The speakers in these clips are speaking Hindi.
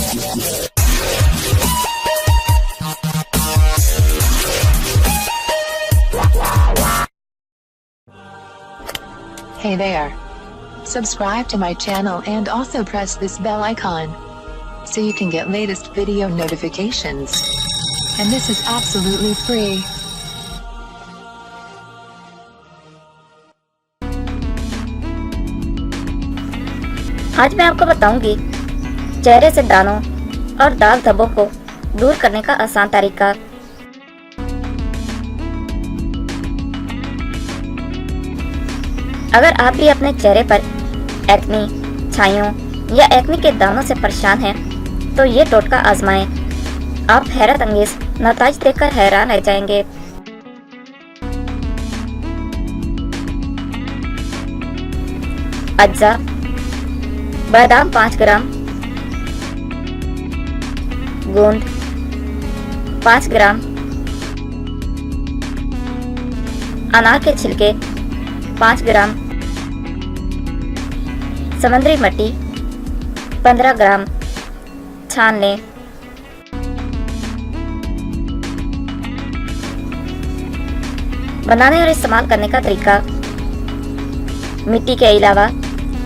Hey there. Subscribe to my channel and also press this bell icon so you can get latest video notifications. And this is absolutely free. आज मैं आपको बताऊंगी चेहरे से दानों और दाग धब्बों को दूर करने का आसान तरीका। अगर आप भी अपने चेहरे पर एक्नी, छाइयों या एक्नी के दानों से परेशान हैं, तो ये टोटका आजमाएं। आप हैरत अंगेज नतीजे देखकर हैरान रह जाएंगे। अज्जा, बादाम 5 ग्राम, गोंद 5 ग्राम, अनार के छिलके 5 ग्राम, समुद्री मट्टी 15 ग्राम छान लें। बनाने और इस्तेमाल करने का तरीका। मिट्टी के अलावा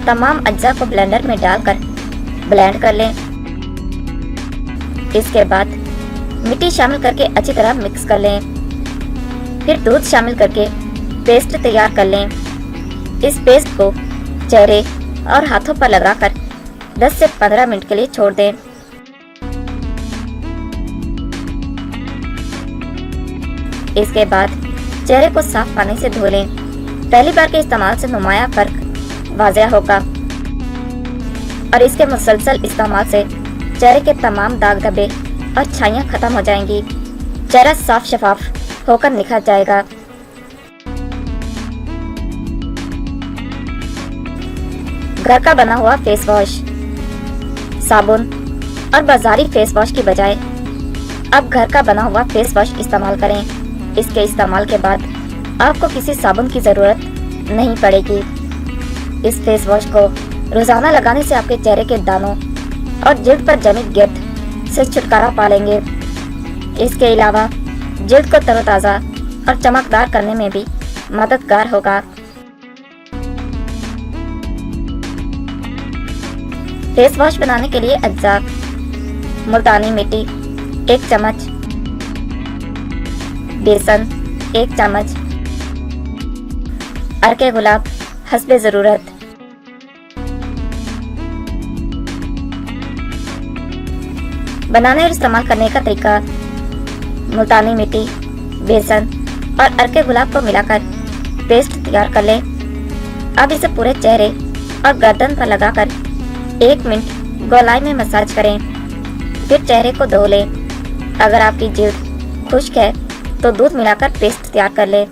तमाम अज्जा को ब्लेंडर में डालकर ब्लेंड कर लें। इसके बाद मिट्टी शामिल करके अच्छी तरह मिक्स कर लें। फिर दूध शामिल करके पेस्ट तैयार कर लें। इस पेस्ट को चेहरे और हाथों पर लगाकर 10 से 15 मिनट के लिए छोड़ दें। इसके बाद चेहरे को साफ पानी से धो लें। पहली बार के इस्तेमाल से नुमाया फर्क वाज़ेह होगा और इसके मुसलसल इस्तेमाल से चेहरे के तमाम दाग धब्बे और छाइयाँ खत्म हो जाएंगी। चेहरा साफ शफाफ होकर निखर जाएगा। घर का बना हुआ फेस वॉश। साबुन और बाजारी फेस वॉश की बजाय अब घर का बना हुआ फेस वॉश इस्तेमाल करें। इसके इस्तेमाल के बाद आपको किसी साबुन की ज़रूरत नहीं पड़ेगी। इस फेस वॉश को रोज़ाना लगाने से आपके चेहरे के दानों और जिल्द पर जमी गिर्द से छुटकारा पा लेंगे। इसके अलावा जिल्द को तरोताज़ा और चमकदार करने में भी मददगार होगा। फेस वॉश बनाने के लिए अज्जा। मुल्तानी मिट्टी 1 चम्मच, बेसन 1 चम्मच, अर्के गुलाब हस्बे ज़रूरत। बनाने और इस्तेमाल करने का तरीका। मुल्तानी मिट्टी, बेसन और अर्के गुलाब को मिलाकर पेस्ट तैयार कर लें। अब इसे पूरे चेहरे और गर्दन पर लगाकर 1 मिनट गोलाई में मसाज करें। फिर चेहरे को धो लें। अगर आपकी जिल्द खुश्क है तो दूध मिलाकर पेस्ट तैयार कर लें।